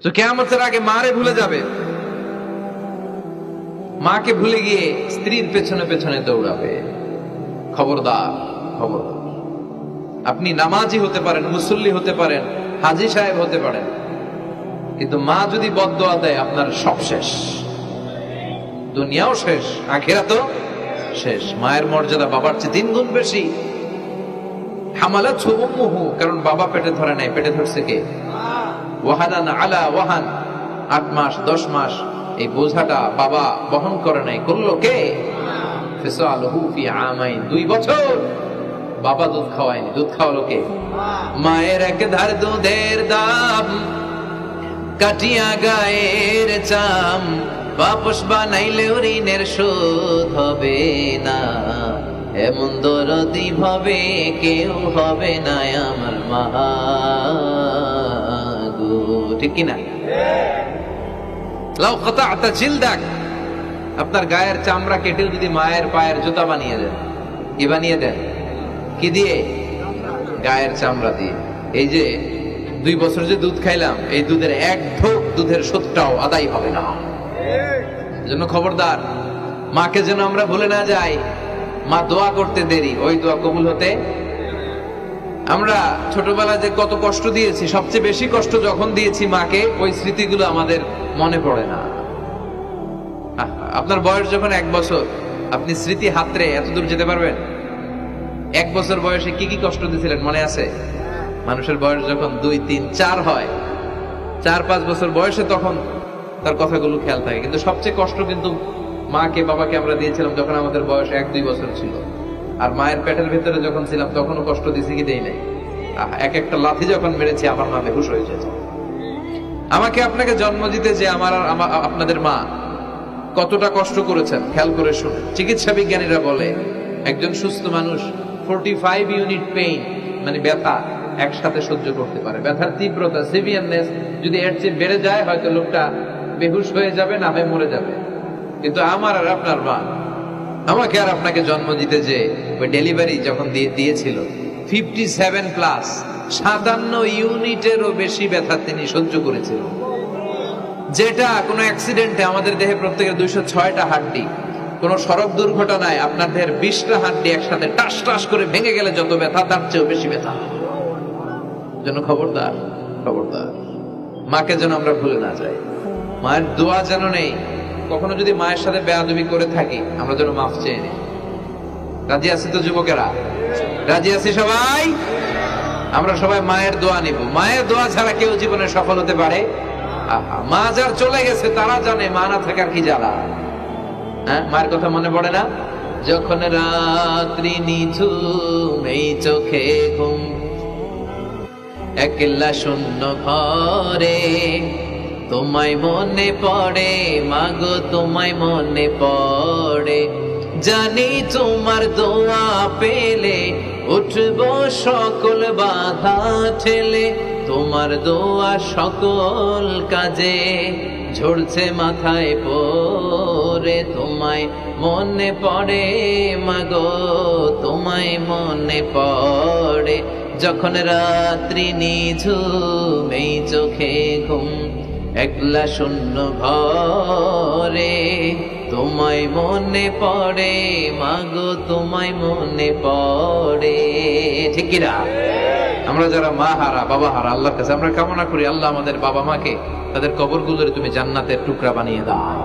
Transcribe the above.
তো কিয়ামতের আগে মারে ভুলে যাবে, মাকে ভুলে গিয়ে স্ত্রীর পেছনে পেছনে দৌড়াবে। খবরদার, খবরদার। আপনি নামাজি হতে পারেন, মুসল্লি হতে পারেন, হাজী সাহেব হতে পারেন, কিন্তু মা যদি বদদোয়া দেয় আপনার সব শেষ, দুনিয়াও শেষ, আখিরাতও শেষ। মায়ের মর্যাদা বাবার চেয়ে 3 গুণ বেশি। হামালাতহু উম্মুহু, কারণ বাবা পেটে ধরে নাই, পেটে ধরছে কে? ওয়াহানান আলা ওয়াহান, 8 মাস 10 মাস এই বোঝাটা বাবা বহন করে নাই, করলো কে? ফিসালুহু ফি আমাইন, 2 বছর বাবা দুধ খাওয়ায়নি, দুধ খাওয়ালো কে? মায়ের এক ধার দুধের দাম কাটিয়া গায়ের চাম, বাপস বানাইলে ঋণের শোধ হবে না, এমন দরদি ভাবে কেউ হবে না আমার মা গো। ঠিক কিনা? লাউ কাতা'তা জিলদাক, আপনার গায়ের চামড়া কেটেও যদি মায়ের পায়ের জুতা বানিয়ে দেন, কি বানিয়ে দেন? কি দিয়ে? গায়ের চামড়া দিয়ে। এই যে 2 বছর যে দুধ খাইলাম, এই দুধের 1 ঢোক দুধের শোধটাও আদায় হবে না। এজন্য খবরদার, মাকে যেন আমরা ভুলে না যাই। মা দোয়া করতে দেরি, ওই দোয়া কবুল হতে। আমরা ছোটবেলায় যে কত কষ্ট দিয়েছি, সবচেয়ে বেশি কষ্ট যখন দিয়েছি মাকে, ওই স্মৃতিগুলো আমাদের মনে পড়ে না। আপনার বয়স যখন 1 বছর, আপনি স্মৃতি হাতরে এত দূর যেতে পারবেন? 1 বছর বয়সে কি কি কষ্ট দিয়েছিলেন মনে আছে? মানুষের বয়স যখন 2, 3, 4 হয়, 4-5 বছর বয়সে তখন তার কথাগুলো খেয়াল থাকে। কিন্তু সবচেয়ে কষ্ট কিন্তু মাকে বাবাকে আমরা দিয়েছিলাম যখন আমাদের বয়স 1-2 বছর ছিল। আর মায়ের পেটের ভেতরে যখন ছিলাম তখনও কষ্ট দিয়েছি কি দেই নাই? এক একটা লাথি যখন মেরেছি আমার মা বেহুশ হয়ে যেত। আমাকে আপনাকে জন্ম দিতে যে আপনাদের মা কতটা কষ্ট করেছেন খেয়াল করে শুনে। চিকিৎসা বিজ্ঞানীরা বলে একজন সুস্থ মানুষ 45 ইউনিট পেইন, মানে ব্যথা একসাথে সহ্য করতে পারে। ব্যথার তীব্রতা, সিভিয়ারনেস যদি এর চেয়ে বেড়ে যায়, হয়তো লোকটা বেহুশ হয়ে যাবে, না হয়ে মরে যাবে। কিন্তু আমার আর আপনার মা আমাকে আর আপনাকে জন্ম দিতে যে ওই ডেলিভারি যখন দিয়েছিল, 57+, 57 ইউনিটেরও বেশি ব্যথা তিনি সহ্য করেছিলেন। যেটা কোনো অ্যাক্সিডেন্টে আমাদের দেহে প্রত্যেকের 206টা হাড্ডি, কোন সড়ক দুর্ঘটনায় আপনার দেহের 20টা হাড্ডি একসাথে টাস টাস করে ভেঙে গেলে যত ব্যথা, তার চেয়েও বেশি ব্যথা। যেন খবরদার, খবরদার, মাকে যেন আমরা ভুলে না যাই। মায়ের দোয়া যেন নেই। কখনো যদি মায়ের সাথে বেয়াদবি করে থাকি, আমরা যেন মাফ চেয়ে নিই। রাজি আছি তো যুবকেরা? রাজি আছি সবাই? আমরা সবাই মায়ের দোয়া নিব। মায়ের দোয়া ছাড়া কেউ জীবনে সফল হতে পারে? মা যার চলে গেছে তারা জানে মা না থাকার কি জ্বালা। হ্যাঁ, মায়ের কথা মনে পড়ে না? যখন রাত্রি নিঝুম, এই চোখে ঘুম, একলা শূন্য ঘরে, তোমায় মনে পড়ে মাগো, তোমায় মনে পড়ে, জানি তোমার দোয়া পেলে উঠবো সকল বাধা ঠেলে, তোমার দোয়া সকল কাজে ঝরছে মাথায় পড়ে, তোমায় মনে পড়ে মাগো, তোমায় মনে পড়ে, যখন রাত্রি নিঝুম, এই চোখে ঘুম, একলা শূন্য ঘরে, তোমায় মনে পড়ে মাগো, তোমায় মনে পড়ে। ঠিক কিনা? আমরা যারা মা হারা, বাবা হারা, আল্লাহর কাছে আমরা কামনা করি, আল্লাহ আমাদের বাবা মাকে তাদের কবরগুলোরে তুমি জান্নাতের টুকরা বানিয়ে দাও।